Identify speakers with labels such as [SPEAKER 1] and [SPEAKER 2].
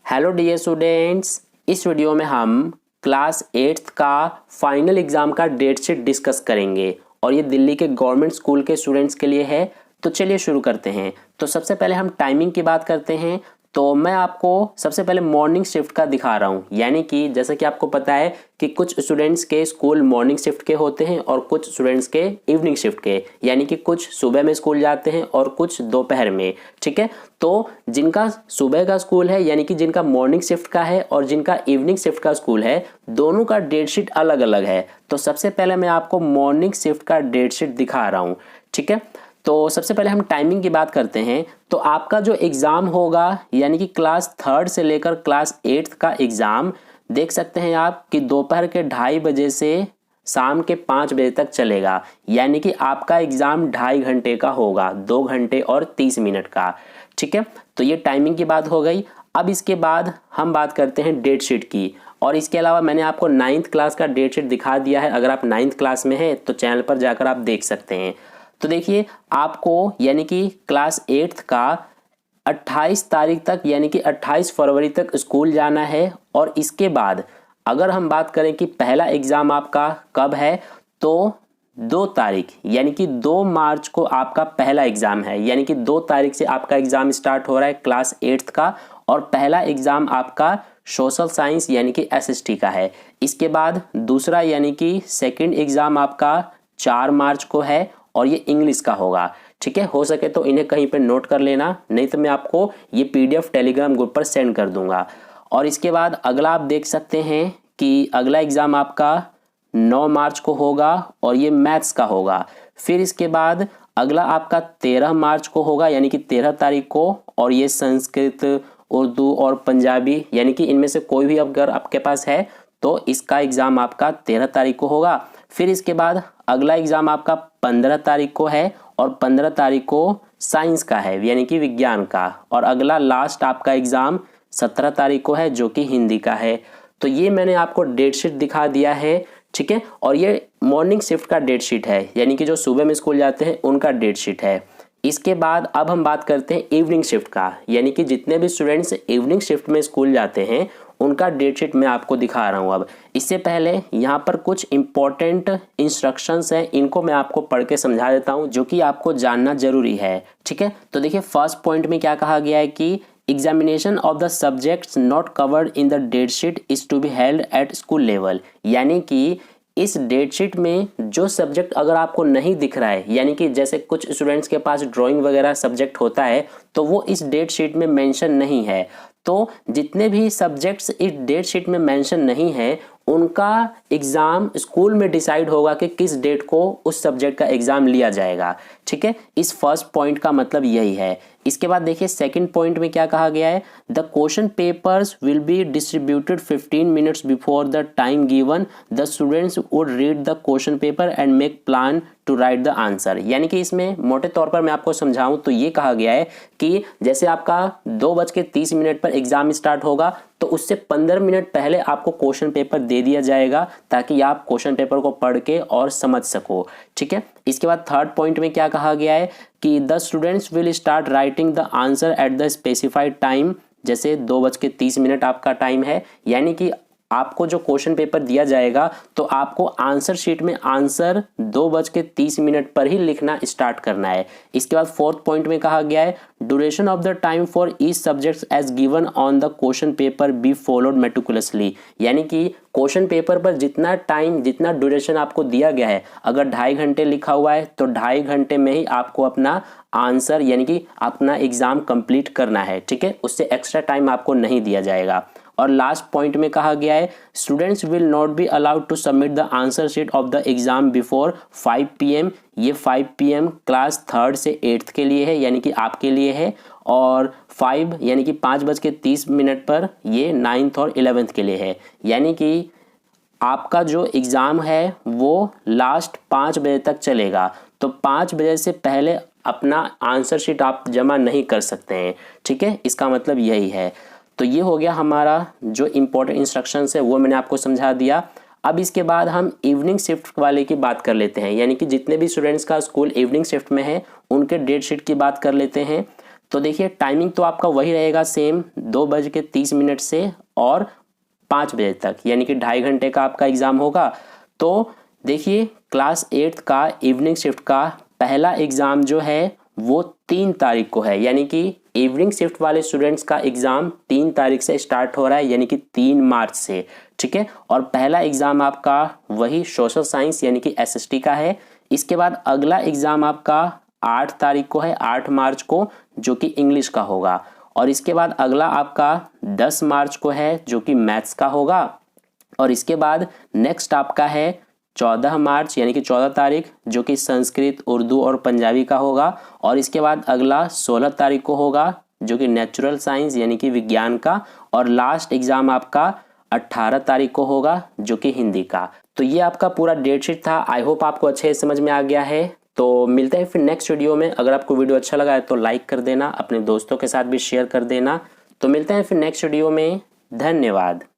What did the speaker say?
[SPEAKER 1] Hello dear students, इस video में हम क्लास 8th का फाइनल एग्ज़ाम का डेट शीट डिस्कस करेंगे और ये दिल्ली के गवर्नमेंट स्कूल के स्टूडेंट्स के लिए है। तो चलिए शुरू करते हैं। तो सबसे पहले हम टाइमिंग की बात करते हैं। तो मैं आपको सबसे पहले मॉर्निंग शिफ्ट का दिखा रहा हूँ, यानी कि जैसा कि आपको पता है कि कुछ स्टूडेंट्स के स्कूल मॉर्निंग शिफ्ट के होते हैं और कुछ स्टूडेंट्स के इवनिंग शिफ्ट के, यानी कि कुछ सुबह में स्कूल जाते हैं और कुछ दोपहर में। ठीक है, तो जिनका सुबह का स्कूल है यानी कि जिनका मॉर्निंग शिफ्ट का है और जिनका इवनिंग शिफ्ट का स्कूल है, दोनों का डेट शीट अलग अलग है। तो सबसे पहले मैं आपको मॉर्निंग शिफ्ट का डेट शीट दिखा रहा हूँ। ठीक है, तो सबसे पहले हम टाइमिंग की बात करते हैं। तो आपका जो एग्ज़ाम होगा यानी कि क्लास 3rd से लेकर क्लास 8th का एग्ज़ाम देख सकते हैं आप कि दोपहर के 2:30 बजे से शाम के 5 बजे तक चलेगा, यानी कि आपका एग्ज़ाम 2.5 घंटे का होगा, 2 घंटे और 30 मिनट का। ठीक है, तो ये टाइमिंग की बात हो गई। अब इसके बाद हम बात करते हैं डेट शीट की, और इसके अलावा मैंने आपको 9th क्लास का डेट शीट दिखा दिया है। अगर आप 9th क्लास में हैं तो चैनल पर जाकर आप देख सकते हैं। तो देखिए, आपको यानी कि क्लास 8th का 28 तारीख तक यानी कि 28 फरवरी तक स्कूल जाना है। और इसके बाद अगर हम बात करें कि पहला एग्ज़ाम आपका कब है, तो 2 तारीख यानी कि 2 मार्च को आपका पहला एग्ज़ाम है, यानी कि 2 तारीख से आपका एग्ज़ाम स्टार्ट हो रहा है क्लास 8th का। और पहला एग्ज़ाम आपका सोशल साइंस यानी कि एसएसटी का है। इसके बाद दूसरा यानी कि सेकंड एग्ज़ाम आपका 4 मार्च को है और ये इंग्लिश का होगा। ठीक है, हो सके तो इन्हें कहीं पे नोट कर लेना, नहीं तो मैं आपको ये पीडीएफ टेलीग्राम ग्रुप पर सेंड कर दूंगा। और इसके बाद अगला आप देख सकते हैं कि अगला एग्ज़ाम आपका 9 मार्च को होगा और ये मैथ्स का होगा। फिर इसके बाद अगला आपका 13 मार्च को होगा यानी कि 13 तारीख को, और ये संस्कृत, उर्दू और पंजाबी, यानी कि इनमें से कोई भी अगर आपके पास है तो इसका एग्ज़ाम आपका 13 तारीख को होगा। फिर इसके बाद अगला एग्ज़ाम आपका 15 तारीख को है और 15 तारीख को साइंस का है यानी कि विज्ञान का। और अगला लास्ट आपका एग्ज़ाम 17 तारीख को है जो कि हिंदी का है। तो ये मैंने आपको डेट शीट दिखा दिया है। ठीक है, और ये मॉर्निंग शिफ्ट का डेट शीट है, यानी कि जो सुबह में स्कूल जाते हैं उनका डेट शीट है। इसके बाद अब हम बात करते हैं इवनिंग शिफ्ट का, यानी कि जितने भी स्टूडेंट्स इवनिंग शिफ्ट में स्कूल जाते हैं उनका डेट शीट मैं आपको दिखा रहा हूँ। अब इससे पहले यहाँ पर कुछ इंपॉर्टेंट इंस्ट्रक्शंस हैं, इनको मैं आपको पढ़ के समझा देता हूँ जो कि आपको जानना जरूरी है। ठीक है, तो देखिए फर्स्ट पॉइंट में क्या कहा गया है कि examination of the subjects not covered in the date sheet is to be held at school level, यानी कि इस डेट शीट में जो सब्जेक्ट अगर आपको नहीं दिख रहा है, यानी कि जैसे कुछ स्टूडेंट्स के पास ड्राइंग वगैरह सब्जेक्ट होता है तो वो इस डेट शीट में मेंशन नहीं है। तो जितने भी सब्जेक्ट्स इस डेट शीट में मेंशन नहीं है उनका एग्ज़ाम स्कूल में डिसाइड होगा कि किस डेट को उस सब्जेक्ट का एग्ज़ाम लिया जाएगा। ठीक है, इस फर्स्ट पॉइंट का मतलब यही है। इसके बाद देखिए सेकंड पॉइंट में क्या कहा गया है, the question papers will be distributed 15 minutes before the time given, the students would read the question paper and make plan to write the answer. यानी कि इसमें मोटे तौर पर मैं आपको समझाऊं तो ये कहा गया है कि जैसे आपका 2:30 पर एग्जाम स्टार्ट होगा तो उससे 15 मिनट पहले आपको क्वेश्चन पेपर दे दिया जाएगा ताकि आप क्वेश्चन पेपर को पढ़ के और समझ सको। ठीक है, इसके बाद थर्ड पॉइंट में क्या कहा गया है कि the students will start writing the answer at the specified time. जैसे 2:30 आपका टाइम है, यानी कि आपको जो क्वेश्चन पेपर दिया जाएगा तो आपको आंसर शीट में आंसर 2:30 पर ही लिखना स्टार्ट करना है। इसके बाद फोर्थ पॉइंट में कहा गया है duration of the time for each subject as given on the question paper be followed meticulously, यानी कि क्वेश्चन पेपर पर जितना टाइम जितना ड्यूरेशन आपको दिया गया है, अगर 2.5 घंटे लिखा हुआ है तो 2.5 घंटे में ही आपको अपना आंसर यानी कि अपना एग्जाम कंप्लीट करना है। ठीक है, उससे एक्स्ट्रा टाइम आपको नहीं दिया जाएगा। और लास्ट पॉइंट में कहा गया है students will not be allowed to submit the answer sheet of the exam before 5 PM। ये 5 PM क्लास 3rd से 8th के लिए है, यानी कि आपके लिए है। और 5 यानी कि 5:30 पर ये 9th और 11th के लिए है, यानी कि आपका जो एग्ज़ाम है वो लास्ट 5 बजे तक चलेगा। तो 5 बजे से पहले अपना आंसर शीट आप जमा नहीं कर सकते हैं। ठीक है, इसका मतलब यही है। तो ये हो गया हमारा जो इम्पोर्टेंट इंस्ट्रक्शंस है वो मैंने आपको समझा दिया। अब इसके बाद हम इवनिंग शिफ्ट वाले की बात कर लेते हैं, यानी कि जितने भी स्टूडेंट्स का स्कूल इवनिंग शिफ्ट में है उनके डेट शीट की बात कर लेते हैं। तो देखिए टाइमिंग तो आपका वही रहेगा सेम, 2:30 से और 5 बजे तक, यानी कि 2.5 घंटे का आपका एग्ज़ाम होगा। तो देखिए क्लास 8th का इवनिंग शिफ्ट का पहला एग्ज़ाम जो है वो 3 तारीख को है, यानी कि इवनिंग शिफ्ट वाले स्टूडेंट्स का एग्ज़ाम 3 तारीख से स्टार्ट हो रहा है, यानी कि 3 मार्च से, ठीक है। और पहला एग्ज़ाम आपका वही सोशल साइंस यानी कि SST का है। इसके बाद अगला एग्ज़ाम आपका 8 तारीख को है, 8 मार्च को, जो कि इंग्लिश का होगा। और इसके बाद अगला आपका 10 मार्च को है जो कि मैथ्स का होगा। और इसके बाद नेक्स्ट आपका है 14 मार्च यानी कि 14 तारीख, जो कि संस्कृत, उर्दू और पंजाबी का होगा। और इसके बाद अगला 16 तारीख को होगा जो कि नेचुरल साइंस यानी कि विज्ञान का। और लास्ट एग्ज़ाम आपका 18 तारीख को होगा जो कि हिंदी का। तो ये आपका पूरा डेट शीट था। आई होप आपको अच्छे से समझ में आ गया है। तो मिलते हैं फिर नेक्स्ट वीडियो में। अगर आपको वीडियो अच्छा लगा है तो लाइक कर देना, अपने दोस्तों के साथ भी शेयर कर देना। तो मिलते हैं फिर नेक्स्ट वीडियो में। धन्यवाद।